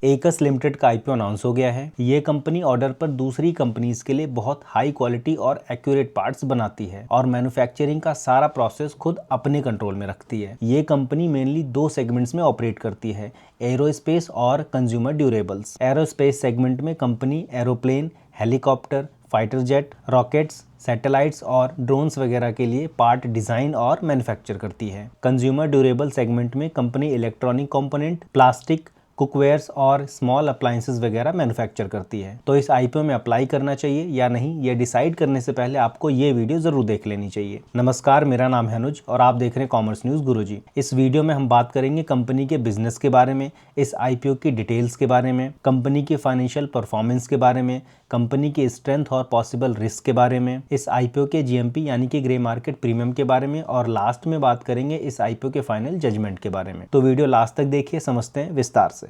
एकस लिमिटेड का IPO announce हो गया है। ये कंपनी ऑर्डर पर दूसरी कंपनीज के लिए बहुत हाई क्वालिटी और एक्यूरेट पार्ट्स बनाती है और मैन्युफैक्चरिंग का सारा प्रोसेस खुद अपने कंट्रोल में रखती है। ये कंपनी मेनली दो सेगमेंट्स में ऑपरेट करती है, एरोस्पेस और कंज्यूमर ड्यूरेबल्स। एरोस्पेस सेगमेंट में company aeroplane, helicopter, fighter jet, rockets, satellites और ड्रोन्स वगैरह के लिए पार्ट डिजाइन और मैन्युफैक्चर करती है। कंज्यूमर ड्यूरेबल सेगमेंट में company electronic component, plastic, cookwares और स्मॉल अप्लायंसेस वगैरह मैन्युफैक्चर करती है। तो इस आईपीओ में अप्लाई करना चाहिए या नहीं, ये डिसाइड करने से पहले आपको ये वीडियो जरूर देख लेनी चाहिए। नमस्कार, मेरा नाम है अनुज और आप देख रहे हैं कॉमर्स न्यूज गुरुजी। इस वीडियो में हम बात करेंगे कंपनी के बिजनेस के बारे में, इस आईपीओ की डिटेल्स के बारे में, कंपनी की फाइनेंशियल परफॉर्मेंस के बारे में, कंपनी की स्ट्रेंथ और पॉसिबल रिस्क के बारे में, इस आईपीओ के जीएमपी यानी कि ग्रे मार्केट प्रीमियम के बारे में और लास्ट में बात करेंगे इस आईपीओ के फाइनल जजमेंट के बारे में। तो वीडियो लास्ट तक देखिए, समझते हैं विस्तार से।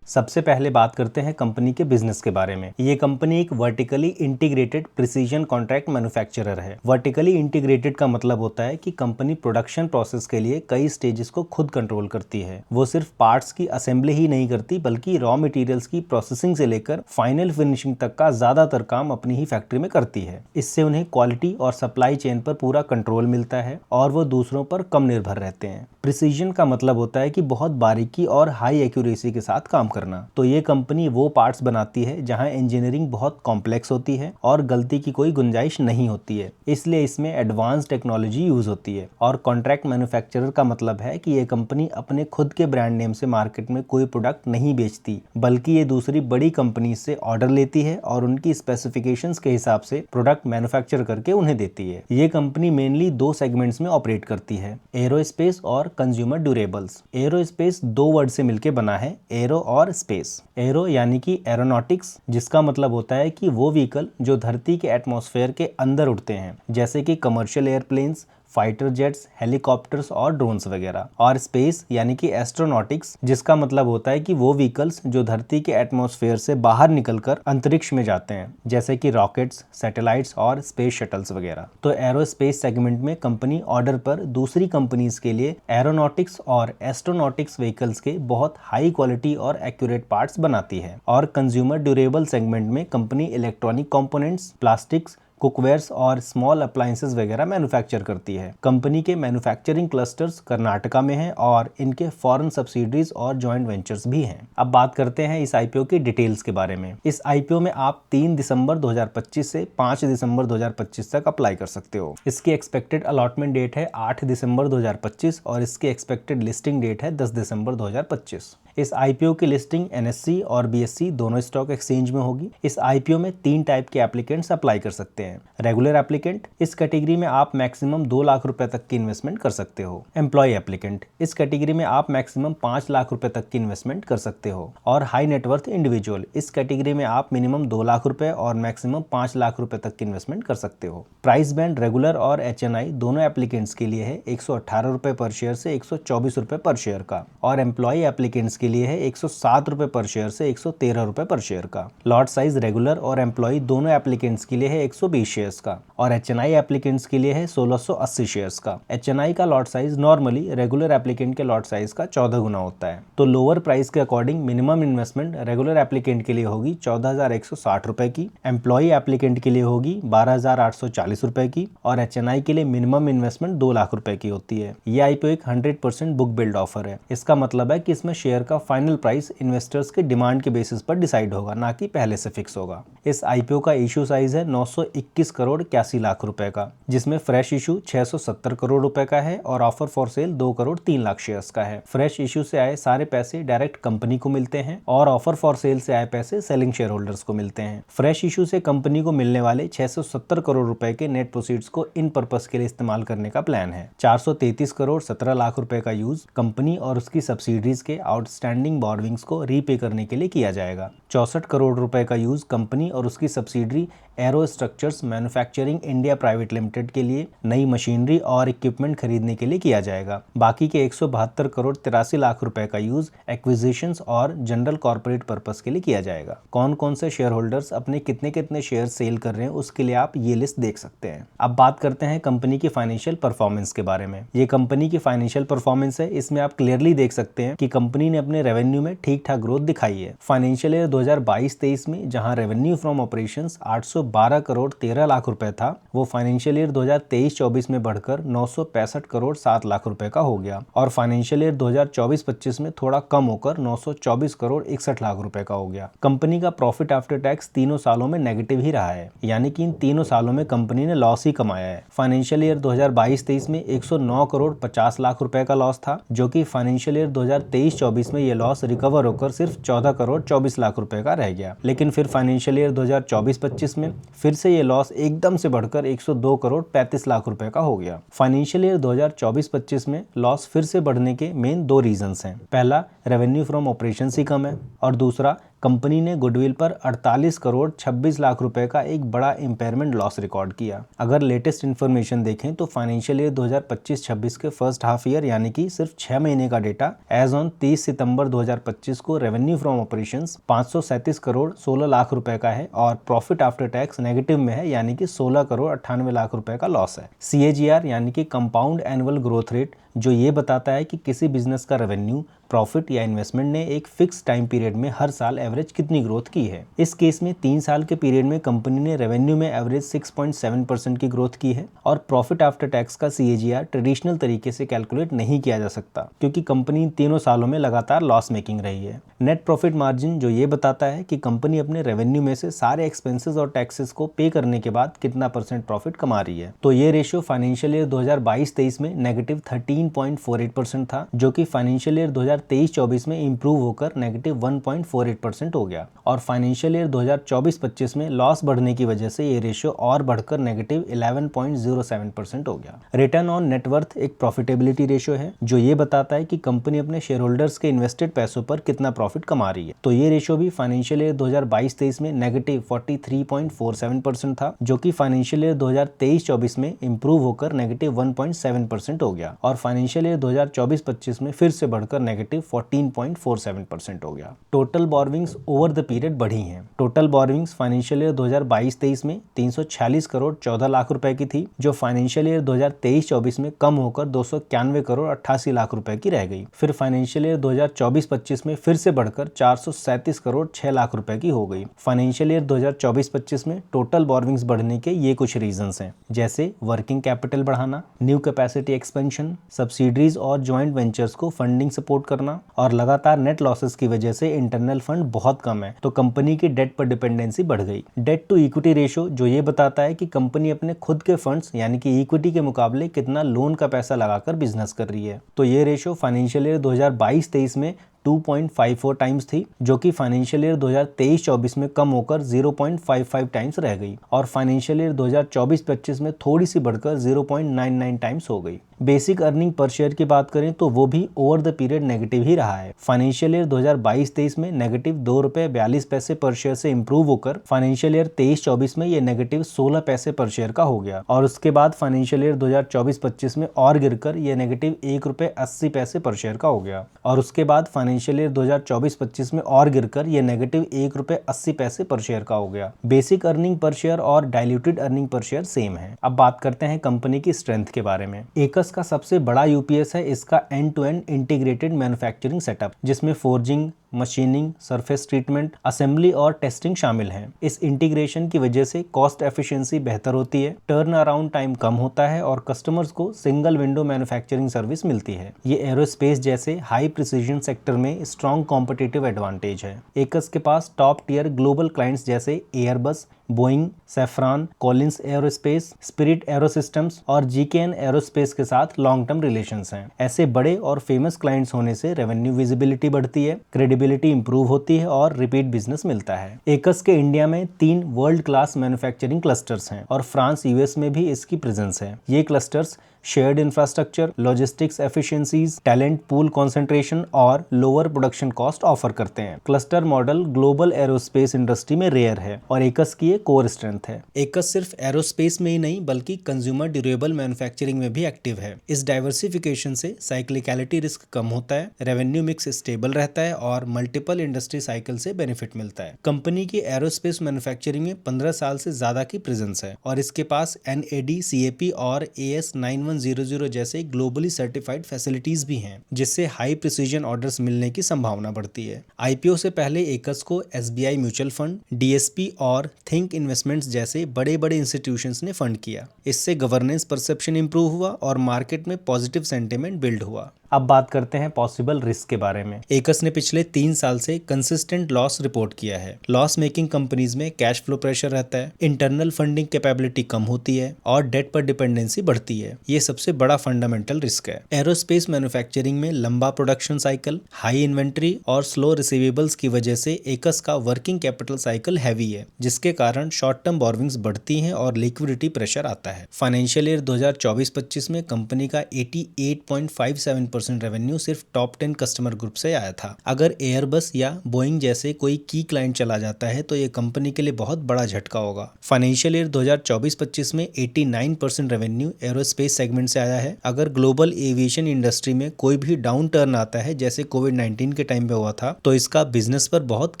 सबसे पहले बात करते हैं कंपनी के बिजनेस के बारे में। ये कंपनी एक vertically integrated precision contract manufacturer है। वर्टिकली इंटीग्रेटेड का मतलब होता है कि कंपनी प्रोडक्शन प्रोसेस के लिए कई स्टेजेस को खुद कंट्रोल करती है। वो सिर्फ पार्ट्स की असेंबली ही नहीं करती बल्कि रॉ मटेरियल्स की प्रोसेसिंग से लेकर फाइनल फिनिशिंग तक का ज्यादातर काम अपनी ही फैक्ट्री में करती है। इससे उन्हें क्वालिटी और सप्लाई चेन पर पूरा कंट्रोल मिलता है और वो दूसरों पर कम निर्भर रहते हैं। प्रिसीजन का मतलब होता है कि बहुत बारीकी और हाई एक्यूरेसी के साथ काम करना। तो ये कंपनी वो पार्ट्स बनाती है जहां इंजीनियरिंग बहुत कॉम्प्लेक्स होती है और गलती की कोई गुंजाइश नहीं होती है, इसलिए इसमें एडवांस टेक्नोलॉजी यूज होती है। और कॉन्ट्रैक्ट मैन्युफैक्चरर का मतलब है कि ये कंपनी अपने खुद के ब्रांड नेम से मार्केट में कोई प्रोडक्ट नहीं बेचती, बल्कि ये दूसरी बड़ी कंपनी से ऑर्डर लेती है और उनकी स्पेसिफिकेशंस के हिसाब से प्रोडक्ट मैन्युफैक्चर करके उन्हें देती है। ये कंपनी मेनली दो सेगमेंट्स में ऑपरेट करती है, एरोस्पेस और कंज्यूमर ड्यूरेबल्स। एरोस्पेस दो वर्ड से मिलकर बना है, एरो और स्पेस। एरो यानी कि एरोनॉटिक्स, जिसका मतलब होता है कि वो व्हीकल जो धरती के एटमॉस्फेयर के अंदर उड़ते हैं, जैसे कि commercial airplanes, fighter jets, helicopters और ड्रोन्स वगैरह। और स्पेस यानी कि एस्ट्रोनॉटिक्स, जिसका मतलब होता है कि वो व्हीकल्स जो धरती के एटमॉस्फेयर से बाहर निकलकर अंतरिक्ष में जाते हैं, जैसे कि रॉकेट्स, सैटेलाइट्स और स्पेस शटल्स वगैरह। तो एरोस्पेस सेगमेंट में कंपनी ऑर्डर पर दूसरी कंपनीज के लिए एरोनॉटिक्स और एस्ट्रोनॉटिक्स व्हीकल्स के बहुत हाई क्वालिटी और एक्यूरेट पार्ट्स बनाती है। और कंज्यूमर ड्यूरेबल सेगमेंट में company electronic components, plastics, cookwares और स्मॉल अप्लायंसेस वगैरह मैन्युफैक्चर करती है। कंपनी के मैन्युफैक्चरिंग क्लस्टर्स कर्नाटका में हैं और इनके फॉरेन सब्सिडरीज और जॉइंट वेंचर्स भी हैं। अब बात करते हैं इस आईपीओ की डिटेल्स के बारे में। इस आईपीओ में आप 3 दिसंबर 2025 से 5 दिसंबर 2025 तक अप्लाई कर सकते हो। इसकी एक्सपेक्टेड अलॉटमेंट डेट है 8 दिसंबर 2025 और इसकी एक्सपेक्टेड लिस्टिंग डेट है 10 दिसंबर 2025। इस आईपीओ की लिस्टिंग एनएससी और बीएससी दोनों स्टॉक एक्सचेंज में होगी। इस आईपीओ में 3 टाइप के एप्लीकेंट्स अप्लाई कर सकते हैं। रेगुलर एप्लीकेंट, इस कैटेगरी में आप मैक्सिमम 2 लाख रुपए तक की इन्वेस्टमेंट कर सकते हो। एम्प्लॉय एप्लीकेंट, इस कैटेगरी में आप मैक्सिमम 5 लाख रुपए तक की इन्वेस्टमेंट कर सकते हो। और हाई नेटवर्थ इंडिविजुअल, इस कैटेगरी में आप मिनिमम 2 लाख रुपए और मैक्सिमम 5 लाख रुपए तक की इन्वेस्टमेंट कर सकते हो। प्राइस बैंड रेगुलर और एचएनआई दोनों एप्लीकेंट्स के लिए है 118 रुपए पर शेयर से 124 रुपए पर शेयर का, और एम्प्लॉय एप्लीकेंट्स के लिए है 107 रुपए पर शेयर से 113 रुपए पर शेयर का। लॉट साइज रेगुलर और एम्प्लॉय दोनों एप्लीकेंट्स के लिए है 120 शेयर्स का और एचएनआई एप्लीकेंट्स के लिए है 1680 शेयर्स का। एचएनआई का lot size normally regular applicant के लॉट साइज का 14 गुना होता है। तो लोअर प्राइस के according minimum investment regular applicant के लिए होगी 14,160 रुपए की, एम्प्लॉय एप्लीकेंट के लिए होगी 12,840 रुपए की और एचएनआई के लिए मिनिमम इन्वेस्टमेंट 2 लाख रुपए की होती है। ये आईपीओ एक 100% बुक बिल्ड ऑफर है। इसका मतलब है कि इसमें शेयर का फाइनल प्राइस इन्वेस्टर्स के डिमांड के बेसिस पर डिसाइड होगा, ना कि पहले से फिक्स होगा। इस आईपीओ का इश्यू साइज है 921 करोड़ 81 लाख रुपए का, जिसमें फ्रेश इशू 670 करोड़ रुपए का है और offer for sale 2 crore 3 lakh shares का है। फ्रेश इशू से आए सारे पैसे डायरेक्ट कंपनी को मिलते हैं और ऑफर फॉर सेल से आए पैसे सेलिंग शेयर होल्डर्स को मिलते हैं। फ्रेश इशू से कंपनी को मिलने वाले 670 करोड़ रुपए के नेट प्रोसीड्स को इन पर्पस के लिए इस्तेमाल करने का प्लान है। 433 करोड़ 17 लाख रुपए का यूज कंपनी और उसकी सब्सिडीज के आउटस्टैंडिंग बॉरोइंग्स को रीपे करने के लिए किया जाएगा। 64 करोड़ रुपए का यूज कंपनी और उसकी subsidiary arrow structures manufacturing India private limited के लिए नई मशीनरी और इक्विपमेंट खरीदने के लिए किया जाएगा। बाकी के 172 करोड़ 83 लाख रुपए का यूज एक्विजिशंस और जनरल कॉर्पोरेट पर्पस के लिए किया जाएगा। कौन कौन से शेयर होल्डर्स अपने कितने कितने शेयर सेल कर रहे हैं उसके लिए आप ये लिस्ट देख सकते हैं। अब बात करते हैं कंपनी की फाइनेंशियल परफॉर्मेंस के बारे में। ये कंपनी की फाइनेंशियल परफॉर्मेंस है, इसमें आप क्लियरली देख सकते हैं कि कंपनी ने अपने रेवेन्यू में ठीक ठाक ग्रोथ दिखाई है। फाइनेंशियल ईयर 2022-23 में जहां revenue from operations 812 crore 13 lakh रुपए था, वो फाइनेंशियल ईयर 2023-24 में बढ़कर 965 करोड़ 7 लाख रुपए का हो गया और फाइनेंशियल ईयर 2024-25 में थोड़ा कम होकर 924 करोड़ 61 लाख रुपए का हो गया। कंपनी का प्रॉफिट आफ्टर टैक्स तीनों सालों में नेगेटिव ही रहा है, यानी कि इन तीनों सालों में कंपनी ने लॉस ही कमाया है। फाइनेंशियल ईयर 2022-23 में 109 करोड़ 50 लाख रुपए का लॉस था, जो कि फाइनेंशियल ईयर 2023-24 में ये लॉस रिकवर होकर सिर्फ 14 करोड़ 24 लाख रुपए का रह गया। लेकिन फिर फाइनेंशियल ईयर 2024-25 में फिर से ये लॉस एकदम से बढ़कर 102 करोड़ 35 लाख रुपए का हो गया। फाइनेंशियल ईयर 2024-25 में लॉस फिर से बढ़ने के मेन दो रीजंस हैं। पहला, रेवेन्यू फ्रॉम ऑपरेशंस ही कम है और दूसरा, कंपनी ने गुडविल पर 48 करोड़ 26 लाख रुपए का एक बड़ा इम्पेयरमेंट लॉस रिकॉर्ड किया। अगर लेटेस्ट इन्फॉर्मेशन देखें तो फाइनेंशियल ईयर 2025-26 के फर्स्ट हाफ ईयर यानी कि सिर्फ 6 महीने का डेटा एज ऑन 30 सितंबर 2025 को revenue from operations 537 crore 16 lakh रुपए का है और प्रॉफिट आफ्टर टैक्स नेगेटिव में है, यानी कि 16 करोड़ 98 लाख रुपए का लॉस है। CAGR यानी कि कंपाउंड एनुअल ग्रोथ रेट, जो ये बताता है कि किसी बिजनेस का रेवेन्यू, प्रॉफिट या इन्वेस्टमेंट ने एक फिक्स टाइम पीरियड में हर साल एवरेज कितनी ग्रोथ की है। इस केस में 3 साल के पीरियड में कंपनी ने रेवेन्यू में एवरेज 6.7% की ग्रोथ की है और प्रॉफिट आफ्टर टैक्स का CAGR ट्रेडिशनल तरीके से कैलकुलेट नहीं किया जा सकता, क्योंकि कंपनी तीनों सालों में लगातार लॉस मेकिंग रही है। नेट प्रॉफिट मार्जिन, जो ये बताता है कि कंपनी अपने रेवेन्यू में से सारे एक्सपेंसेस और टैक्सेस को पे करने के बाद कितना % प्रॉफिट कमा रही है। तो ये रेशियो फाइनेंशियल ईयर 2022-23 में नेगेटिव 13.48% था, जो कि फाइनेंशियल ईयर 2023-24 में इंप्रूव होकर नेगेटिव 1.48% हो गया और फाइनेंशियल ईयर 2024-25 में लॉस बढ़ने की वजह से ये रेशियो और बढ़कर नेगेटिव 11.07% हो गया। रिटर्न ऑन नेटवर्थ एक प्रॉफिटेबिलिटी रेशियो है, जो ये बताता है कि कंपनी अपने शेयर होल्डर्स के इन्वेस्टेड पैसों पर कितना प्रॉफिट कमा रही है। तो ये रेशियो भी फाइनेंशियल ईयर 2022-23 में नेगेटिव 43.47% था, जो कि फाइनेंशियल ईयर 2023-24 में इंप्रूव होकर नेगेटिव 1.7% हो गया और फाइनेंशियल ईयर 2024-25 में फिर से बढ़कर नेगेटिव 14.47% हो गया। Total borrowings over the period बढ़ी हैं। टोटल बोरोविंग्स फाइनेंशियल ईयर 2022-23 में 346 करोड़ 14 लाख रुपए की थी, जो फाइनेंशियल ईयर 2023-24 में कम होकर 291 करोड़ 88 लाख रुपए की रह गई। फिर फाइनेंशियल ईयर 2024-25 में फिर से बढ़कर 437 करोड़ 6 लाख रुपए की हो गई। फाइनेंशियल ईयर 2024-25 में टोटल बोरोविंग्स बढ़ने के ये कुछ रीजंस हैं, जैसे वर्किंग कैपिटल बढ़ाना, न्यू कैपेसिटी एक्सपेंशन, सब्सिडीज और ज्वाइंट वेंचर्स को फंडिंग सपोर्ट करना और लगातार नेट लॉसेस की वजह से इंटरनल फंड बहुत कम है, तो कंपनी की डेट पर डिपेंडेंसी बढ़ गई। डेट टू इक्विटी रेशियो, जो ये बताता है कि कंपनी अपने खुद के फंड्स यानी कि इक्विटी के मुकाबले कितना लोन का पैसा लगाकर बिजनेस कर रही है। तो ये रेशियो फाइनेंशियल ईयर 2022-23 में 2.54 टाइम्स थी, जो कि फाइनेंशियल ईयर 2023-24 में कम होकर 0.55 टाइम्स रह गई और फाइनेंशियल ईयर 2024-25 में थोड़ी सी बढ़कर 0.99 टाइम्स हो गई। बेसिक अर्निंग पर शेयर की बात करें तो वो भी ओवर द पीरियड नेगेटिव ही रहा है। फाइनेंशियल ईयर 2022-23 में नेगेटिव 2 रुपए 42 पैसे पर शेयर से इंप्रूव होकर फाइनेंशियल ईयर 23-24 में ये नेगेटिव 16 पैसे पर शेयर का हो गया और उसके बाद फाइनेंशियल ईयर 2024-25 में और गिरकर ये नेगेटिव 1 रुपए 80 पैसे पर शेयर का हो गया और उसके बाद फाइनेंशियल ईयर 2024-25 में और गिरकर ये नेगेटिव 1 रुपए 80 पैसे पर शेयर का हो गया। बेसिक अर्निंग पर शेयर और diluted earning per share same है। अब बात करते हैं कंपनी की स्ट्रेंथ के बारे में। एकस का सबसे बड़ा यूपीएस है इसका end to end integrated manufacturing setup, जिसमें forging, machining, surface treatment, assembly और टेस्टिंग शामिल हैं। इस इंटीग्रेशन की वजह से कॉस्ट एफिशिएंसी बेहतर होती है, टर्न अराउंड टाइम कम होता है और कस्टमर्स को सिंगल विंडो मैन्युफैक्चरिंग सर्विस मिलती है। ये एरोस्पेस जैसे हाई प्रिसीजन सेक्टर में स्ट्रॉन्ग कॉम्पिटिटिव एडवांटेज है। एकस के पास टॉप टियर ग्लोबल क्लाइंट्स जैसे Airbus, Boeing, Safran, Collins Aerospace, Spirit AeroSystems और जीकेएन एरोस्पेस के साथ लॉन्ग टर्म रिलेशंस हैं। ऐसे बड़े और फेमस क्लाइंट्स होने से रेवेन्यू विजिबिलिटी बढ़ती है, क्रेडिबिलिटी इंप्रूव होती है और रिपीट बिजनेस मिलता है। एकस के इंडिया में 3 वर्ल्ड क्लास मैन्युफैक्चरिंग क्लस्टर्स हैं और फ्रांस, यूएस में भी इसकी प्रेजेंस है। ये clusters shared infrastructure, logistics efficiencies, talent pool concentration और लोअर प्रोडक्शन कॉस्ट ऑफर करते हैं। Cluster model global aerospace industry में रेयर है और एकस की एक कोर स्ट्रेंथ है। एकस सिर्फ एरोस्पेस में ही नहीं बल्कि कंज्यूमर ड्यूरेबल मैन्युफैक्चरिंग में भी एक्टिव है। इस डाइवर्सिफिकेशन से साइक्लिकलिटी रिस्क कम होता है, रेवेन्यू मिक्स स्टेबल रहता है और मल्टीपल इंडस्ट्री साइकिल से बेनिफिट मिलता है। कंपनी की एरोस्पेस मैन्युफैक्चरिंग में 15 साल से ज्यादा की प्रेजेंस है और इसके पास NAD, CAP और AS9100 जैसे ग्लोबली सर्टिफाइड फैसिलिटीज भी हैं, जिससे हाई प्रिसीजन ऑर्डर्स मिलने की संभावना बढ़ती है। IPO से पहले एकस को SBI म्यूचुअल फंड, DSP और थिंक इन्वेस्टमेंट्स जैसे बड़े बड़े इंस्टीट्यूशंस ने फंड किया। इससे गवर्नेंस परसेप्शन इंप्रूव हुआ और मार्केट में पॉजिटिव सेंटिमेंट बिल्ड हुआ। अब बात करते हैं पॉसिबल रिस्क के बारे में। एकस ने पिछले 3 साल से कंसिस्टेंट लॉस रिपोर्ट किया है। लॉस मेकिंग कंपनीज में कैश फ्लो प्रेशर रहता है, इंटरनल फंडिंग कैपेबिलिटी कम होती है और डेट पर डिपेंडेंसी बढ़ती है। ये सबसे बड़ा फंडामेंटल रिस्क है। एरोस्पेस मैन्युफैक्चरिंग में लंबा प्रोडक्शन साइकिल, हाई इन्वेंट्री और स्लो रिसीवेबल्स की वजह से एकस का वर्किंग कैपिटल साइकिल हैवी है, जिसके कारण शॉर्ट टर्म बोरोविंग्स बढ़ती हैं और लिक्विडिटी प्रेशर आता है। फाइनेंशियल ईयर 2024-25 में कंपनी का 88.57% रेवेन्यू सिर्फ टॉप 10 कस्टमर ग्रुप से आया था। अगर एयरबस या बोइंग जैसे कोई की क्लाइंट चला जाता है तो ये कंपनी के लिए बहुत बड़ा झटका होगा। फाइनेंशियल ईयर 2024-25 में 89% रेवेन्यू एरोस्पेस सेगमेंट से आया है। अगर ग्लोबल एविएशन इंडस्ट्री में कोई भी डाउन टर्न आता है जैसे कोविड-19 के टाइम पे हुआ था तो इसका बिजनेस पर बहुत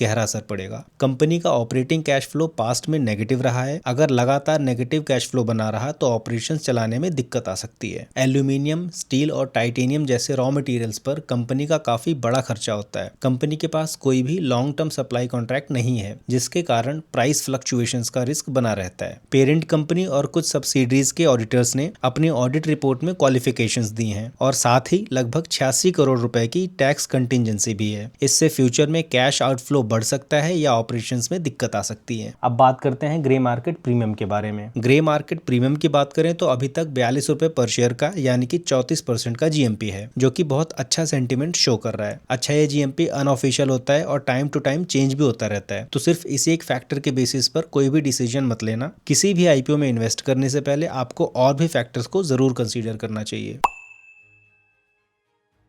गहरा असर पड़ेगा। कंपनी का ऑपरेटिंग कैश फ्लो पास्ट में नेगेटिव रहा है। अगर लगातार नेगेटिव कैश फ्लो बना रहा तो ऑपरेशंस चलाने में दिक्कत आ सकती है। एल्यूमिनियम, स्टील और टाइटेनियम जैसे रॉ मटेरियल्स पर कंपनी का काफी बड़ा खर्चा होता है। कंपनी के पास कोई भी लॉन्ग टर्म सप्लाई कॉन्ट्रैक्ट नहीं है, जिसके कारण प्राइस फ्लक्चुएशंस का रिस्क बना रहता है। पेरेंट कंपनी और कुछ सब्सिडीज के ऑडिटर्स ने अपनी ऑडिट रिपोर्ट में क्वालिफिकेशंस दी हैं और साथ ही लगभग 86 करोड़ रुपए की टैक्स कंटिजेंसी भी है। इससे फ्यूचर में कैश आउटफ्लो बढ़ सकता है या ऑपरेशंस में दिक्कत आ सकती है। अब बात करते हैं ग्रे मार्केट प्रीमियम के बारे में। ग्रे मार्केट प्रीमियम की बात करें तो अभी तक 42 रुपए पर शेयर का यानी कि 34% का GMP है, जो कि बहुत अच्छा सेंटीमेंट शो कर रहा है। अच्छा, ये GMP अनऑफिशियल होता है और टाइम टू टाइम चेंज भी होता रहता है, तो सिर्फ इसी एक फैक्टर के बेसिस पर कोई भी डिसीजन मत लेना। किसी भी IPO में इन्वेस्ट करने से पहले आपको और भी फैक्टर्स को जरूर कंसीडर करना चाहिए।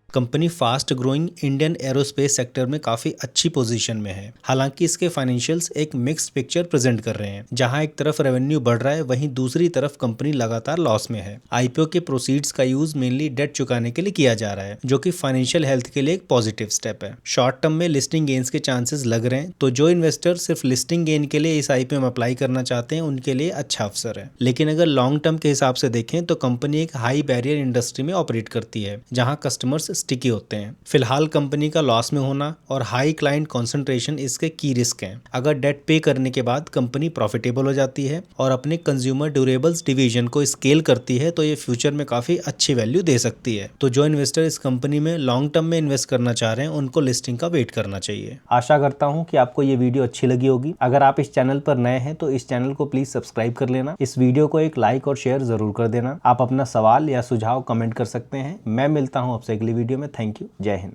Company fast growing Indian aerospace sector में काफी अच्छी पोजीशन में है। हालांकि इसके फाइनेंशियल्स एक मिक्स्ड पिक्चर प्रेजेंट कर रहे हैं, जहां एक तरफ रेवेन्यू बढ़ रहा है वहीं दूसरी तरफ कंपनी लगातार लॉस में है। IPO के प्रोसीड्स का यूज मेनली डेट चुकाने के लिए किया जा रहा है, जो कि फाइनेंशियल हेल्थ के लिए एक पॉजिटिव स्टेप है। शॉर्ट टर्म में लिस्टिंग गेन्स के चांसेस लग रहे हैं, तो जो इन्वेस्टर सिर्फ लिस्टिंग गेन के लिए इस IPO में अप्लाई करना चाहते हैं उनके लिए अच्छा अवसर है। लेकिन अगर लॉन्ग टर्म के हिसाब से देखें तो कंपनी एक हाई बैरियर इंडस्ट्री में ऑपरेट करती है, जहां कस्टमर्स स्टिकी होते हैं। फिलहाल कंपनी का लॉस में होना और हाई क्लाइंट कंसंट्रेशन इसके की रिस्क हैं। अगर डेट पे करने के बाद कंपनी प्रॉफिटेबल हो जाती है और अपने कंज्यूमर ड्यूरेबल्स डिवीजन को स्केल करती है तो ये फ्यूचर में काफी अच्छी वैल्यू दे सकती है। तो जो इन्वेस्टर इस कंपनी में लॉन्ग टर्म में इन्वेस्ट करना चाह रहे हैं उनको लिस्टिंग का वेट करना चाहिए। आशा करता हूँ कि आपको ये वीडियो अच्छी लगी होगी। अगर आप इस चैनल पर नए हैं तो इस चैनल को प्लीज सब्सक्राइब कर लेना। इस वीडियो को एक लाइक और शेयर जरूर कर देना। आप अपना सवाल या सुझाव कमेंट कर सकते हैं। मैं मिलता हूँ आपसे अगली वीडियो में। Thank you. जय हिंद।